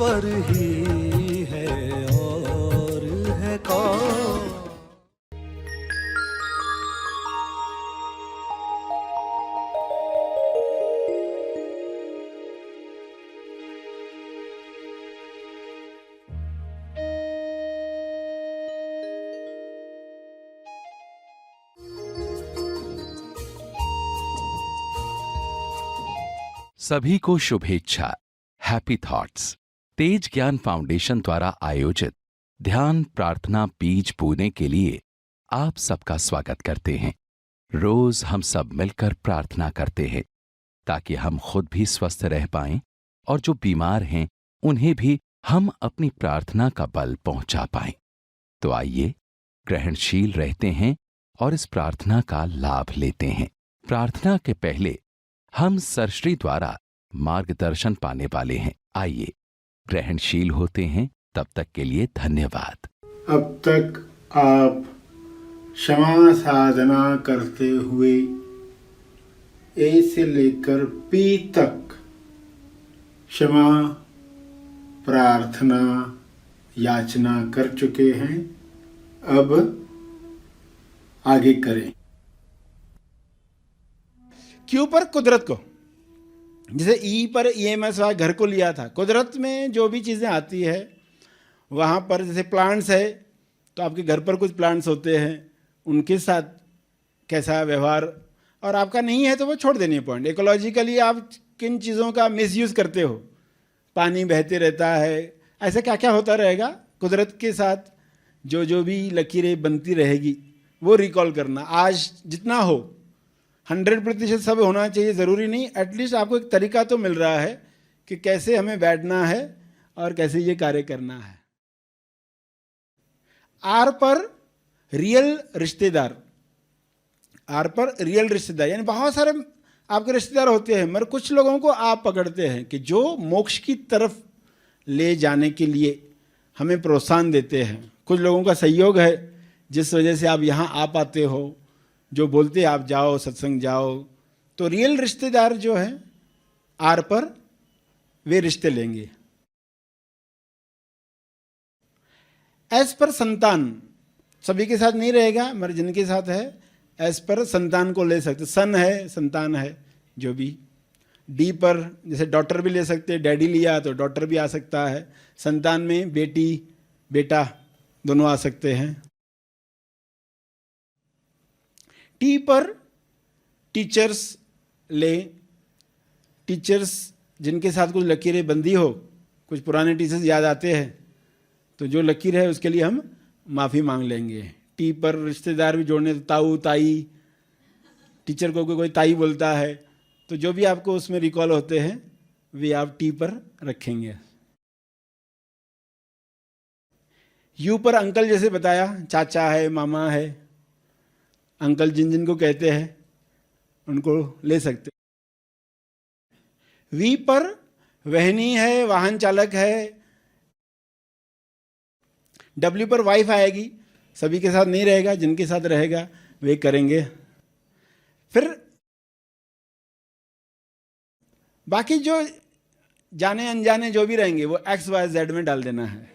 ईश्वर ही है और है कौन। सभी को शुभेच्छा। हैप्पी थॉट्स तेज ज्ञान फाउंडेशन द्वारा आयोजित ध्यान प्रार्थना बीज बोने के लिए आप सबका स्वागत करते हैं। रोज हम सब मिलकर प्रार्थना करते हैं ताकि हम खुद भी स्वस्थ रह पाएं और जो बीमार हैं उन्हें भी हम अपनी प्रार्थना का बल पहुंचा पाएं। तो आइए ग्रहणशील रहते हैं और इस प्रार्थना का लाभ लेते हैं। प्रार्थना के पहले हम सरश्री द्वारा मार्गदर्शन पाने वाले हैं। आइए ग्रहणशील होते हैं। तब तक के लिए धन्यवाद। अब तक आप क्षमा साधना करते हुए ए से लेकर पी तक क्षमा प्रार्थना याचना कर चुके हैं। अब आगे करें। क्यू पर कुदरत को, जैसे ई पर EMS वाला घर को लिया था। कुदरत में जो भी चीज़ें आती है वहाँ पर, जैसे प्लांट्स है तो आपके घर पर कुछ प्लांट्स होते हैं, उनके साथ कैसा व्यवहार, और आपका नहीं है तो वो छोड़ देनी है पॉइंट। इकोलॉजिकली आप किन चीज़ों का मिसयूज़ करते हो, पानी बहते रहता है, ऐसा क्या क्या होता रहेगा। कुदरत के साथ जो भी लकीरें बनती रहेगी वो रिकॉल करना। आज जितना हो 100% सब होना चाहिए ज़रूरी नहीं, एटलीस्ट आपको एक तरीका तो मिल रहा है कि कैसे हमें बैठना है और कैसे ये कार्य करना है। आर पर रियल रिश्तेदार, आर पर रियल रिश्तेदार, यानी बहुत सारे आपके रिश्तेदार होते हैं, मगर कुछ लोगों को आप पकड़ते हैं कि जो मोक्ष की तरफ ले जाने के लिए हमें प्रोत्साहन देते हैं। कुछ लोगों का सहयोग है जिस वजह से आप यहाँ आ पाते हो, जो बोलते हैं आप जाओ सत्संग जाओ। तो रियल रिश्तेदार जो है आर पर, वे रिश्ते लेंगे। एस पर संतान, सभी के साथ नहीं रहेगा मगर जिनके साथ है एस पर संतान को ले सकते, सन है संतान है जो भी। डी पर जैसे डॉटर भी ले सकते हैं, डैडी लिया तो डॉटर भी आ सकता है। संतान में बेटी बेटा दोनों आ सकते हैं। टी पर टीचर्स ले, टीचर्स जिनके साथ कुछ लकीरें बंदी हो, कुछ पुराने टीचर्स याद आते हैं तो जो लकीर है उसके लिए हम माफ़ी मांग लेंगे। टी पर रिश्तेदार भी जोड़ने, ताऊ ताई, टीचर को कोई ताई बोलता है तो जो भी आपको उसमें रिकॉल होते हैं वे आप टी पर रखेंगे। यू पर अंकल, जैसे बताया चाचा है मामा है, अंकल जिन को कहते हैं उनको ले सकते। वी पर वहनी है, वाहन चालक है। डब्ल्यू पर वाइफ आएगी, सभी के साथ नहीं रहेगा, जिनके साथ रहेगा वे करेंगे। फिर बाकी जो जाने अनजाने जो भी रहेंगे वो XYZ में डाल देना है।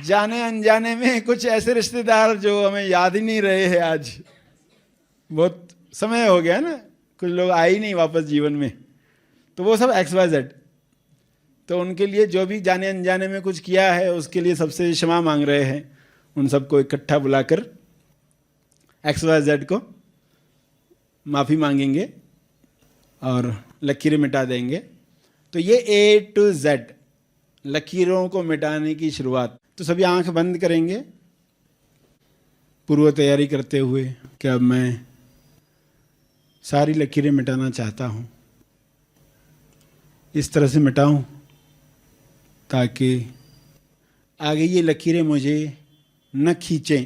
जाने अनजाने में कुछ ऐसे रिश्तेदार जो हमें याद ही नहीं रहे हैं, आज बहुत समय हो गया ना, कुछ लोग आए ही नहीं वापस जीवन में, तो वो सब XYZ। तो उनके लिए जो भी जाने अनजाने में कुछ किया है उसके लिए सबसे क्षमा मांग रहे हैं। उन सबको इकट्ठा बुलाकर XYZ को माफ़ी मांगेंगे और लकीरें मिटा देंगे। तो ये A to Z लकीरों को मिटाने की शुरुआत। तो सभी आंख बंद करेंगे पूर्व तैयारी करते हुए कि अब मैं सारी लकीरें मिटाना चाहता हूँ। इस तरह से मिटाऊँ ताकि आगे ये लकीरें मुझे न खींचें,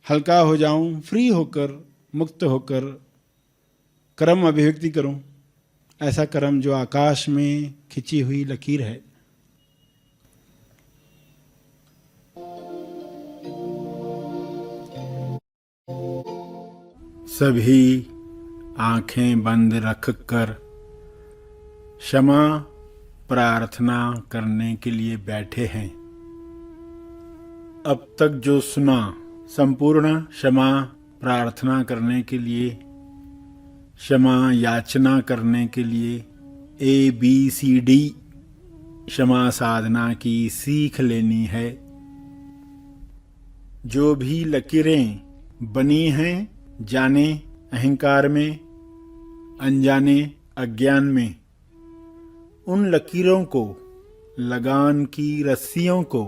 हल्का हो जाऊं, फ्री होकर, मुक्त होकर कर्म अभिव्यक्ति करूं। ऐसा कर्म जो आकाश में खिंची हुई लकीर है। सभी आंखें बंद रखकर क्षमा प्रार्थना करने के लिए बैठे हैं। अब तक जो सुना, संपूर्ण क्षमा प्रार्थना करने के लिए, क्षमा याचना करने के लिए ABCD क्षमा साधना की सीख लेनी है। जो भी लकीरें बनी हैं जाने अहंकार में, अनजाने अज्ञान में, उन लकीरों को, लगान की रस्सियों को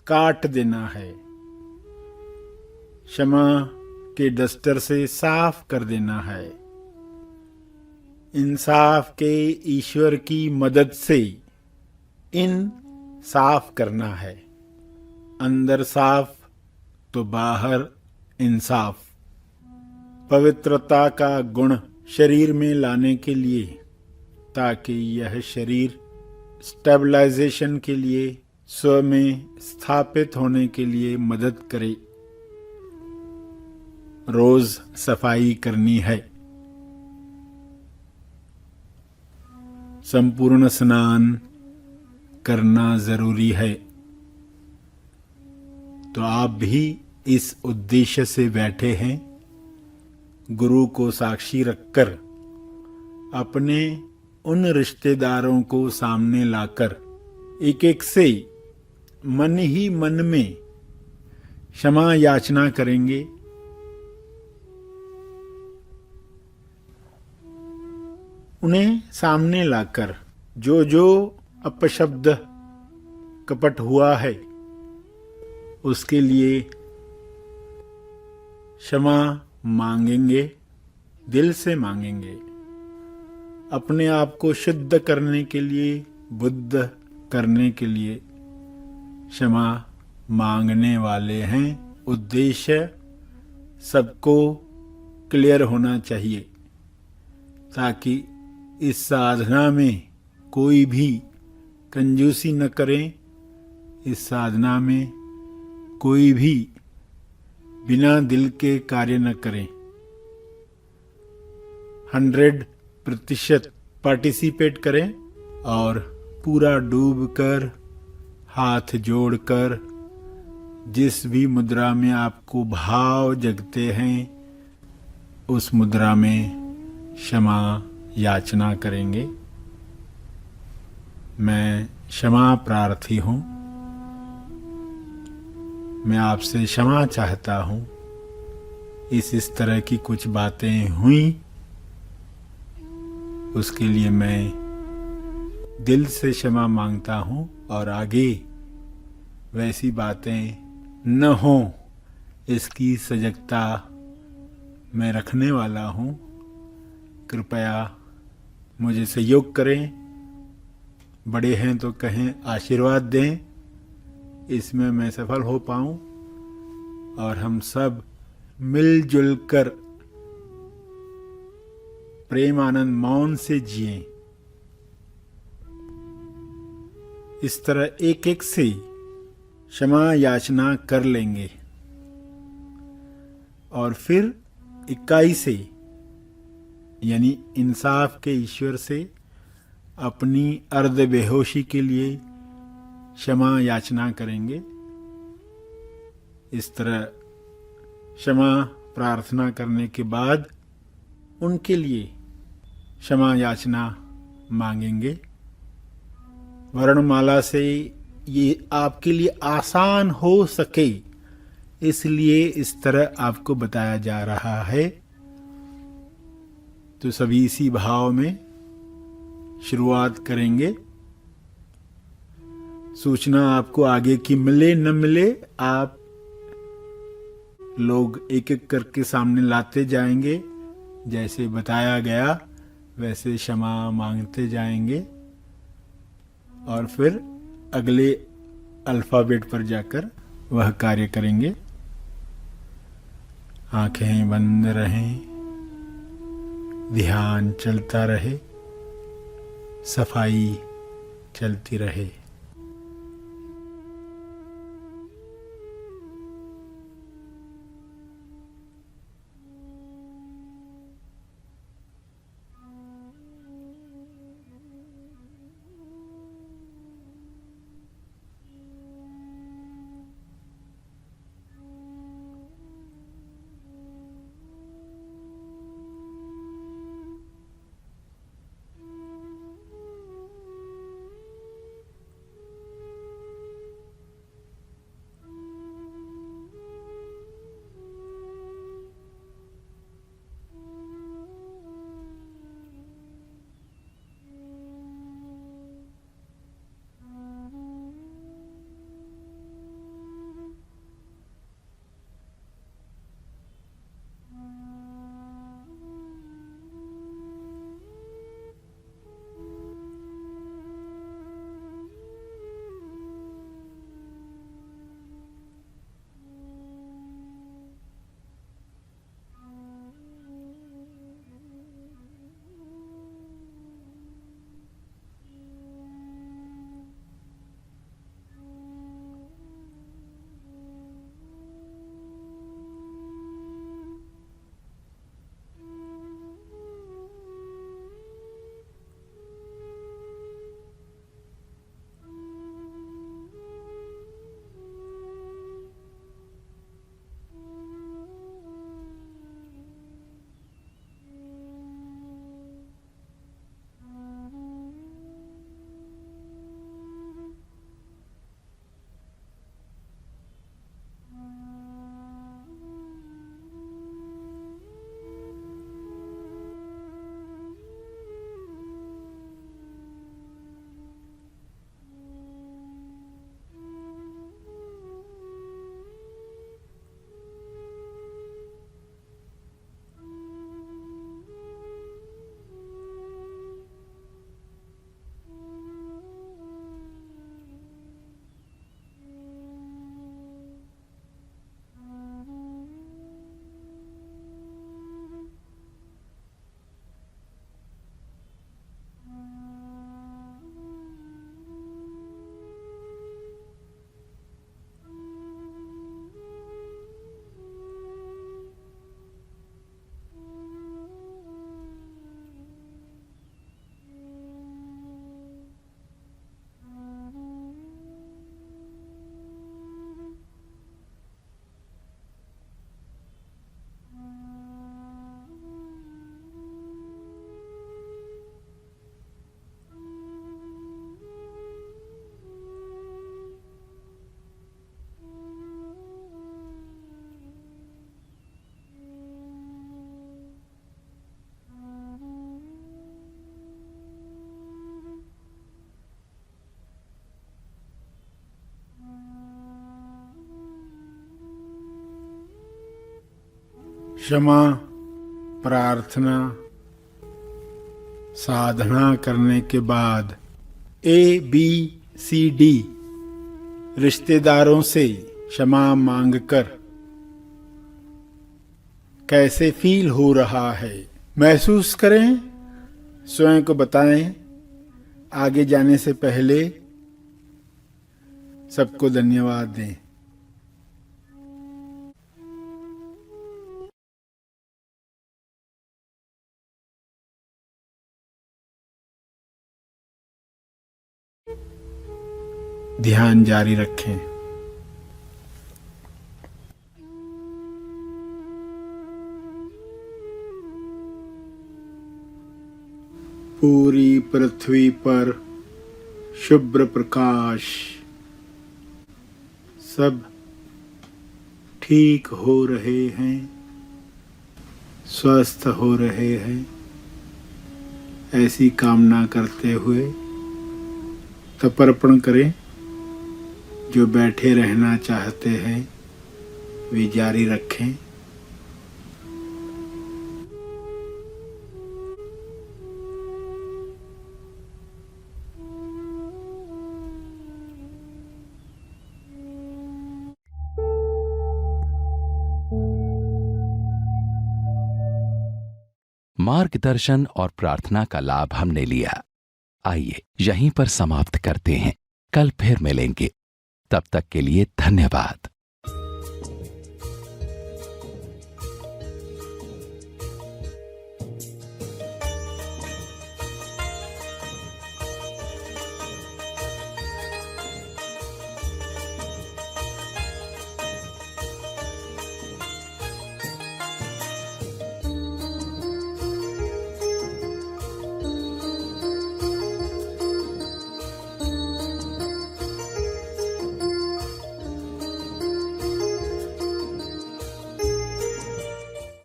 काट देना है। क्षमा के डस्टर से साफ कर देना है। इंसाफ के ईश्वर की मदद से इन साफ करना है। अंदर साफ तो बाहर इंसाफ। पवित्रता का गुण शरीर में लाने के लिए, ताकि यह शरीर स्टेबलाइजेशन के लिए, स्व में स्थापित होने के लिए मदद करे। रोज सफाई करनी है। संपूर्ण स्नान करना जरूरी है। तो आप भी इस उद्देश्य से बैठे हैं, गुरु को साक्षी रखकर, अपने उन रिश्तेदारों को सामने लाकर एक एक से मन ही मन में क्षमा याचना करेंगे। उन्हें सामने लाकर जो जो अपशब्द कपट हुआ है उसके लिए क्षमा मांगेंगे, दिल से मांगेंगे। अपने आप को शुद्ध करने के लिए, बुद्ध करने के लिए क्षमा मांगने वाले हैं। उद्देश्य सबको क्लियर होना चाहिए, ताकि इस साधना में कोई भी कंजूसी न करें। इस साधना में कोई भी बिना दिल के कार्य न करें। 100% पार्टिसिपेट करें और पूरा डूब कर, हाथ जोड़कर, जिस भी मुद्रा में आपको भाव जगते हैं उस मुद्रा में क्षमा याचना करेंगे। मैं क्षमा प्रार्थी हूँ। मैं आपसे क्षमा चाहता हूँ। इस तरह की कुछ बातें हुई, उसके लिए मैं दिल से क्षमा मांगता हूँ और आगे वैसी बातें न हो इसकी सजगता मैं रखने वाला हूँ। कृपया मुझे सहयोग करें। बड़े हैं तो कहें आशीर्वाद दें, इसमें मैं सफल हो पाऊं और हम सब मिलजुल कर प्रेम आनंद मौन से जिएं। इस तरह एक एक से क्षमा याचना कर लेंगे और फिर इकाई से, यानी इंसाफ के ईश्वर से अपनी अर्ध बेहोशी के लिए क्षमा याचना करेंगे। इस तरह क्षमा प्रार्थना करने के बाद उनके लिए क्षमा याचना मांगेंगे। वर्णमाला से ये आपके लिए आसान हो सके इसलिए इस तरह आपको बताया जा रहा है। तो सभी इसी भाव में शुरुआत करेंगे। सूचना आपको आगे की मिले न मिले, आप लोग एक एक करके सामने लाते जाएंगे। जैसे बताया गया वैसे क्षमा मांगते जाएंगे और फिर अगले अल्फाबेट पर जाकर वह कार्य करेंगे। आंखें बंद रहें, ध्यान चलता रहे, सफाई चलती रहे। क्षमा प्रार्थना साधना करने के बाद ABCD रिश्तेदारों से क्षमा मांगकर कैसे फील हो रहा है महसूस करें, स्वयं को बताएं। आगे जाने से पहले सबको धन्यवाद दें। ध्यान जारी रखें। पूरी पृथ्वी पर शुभ्र प्रकाश, सब ठीक हो रहे हैं, स्वस्थ हो रहे हैं, ऐसी कामना करते हुए तर्पण करें। जो बैठे रहना चाहते हैं वे जारी रखें। मार्गदर्शन और प्रार्थना का लाभ हमने लिया। आइए यहीं पर समाप्त करते हैं। कल फिर मिलेंगे। तब तक के लिए धन्यवाद।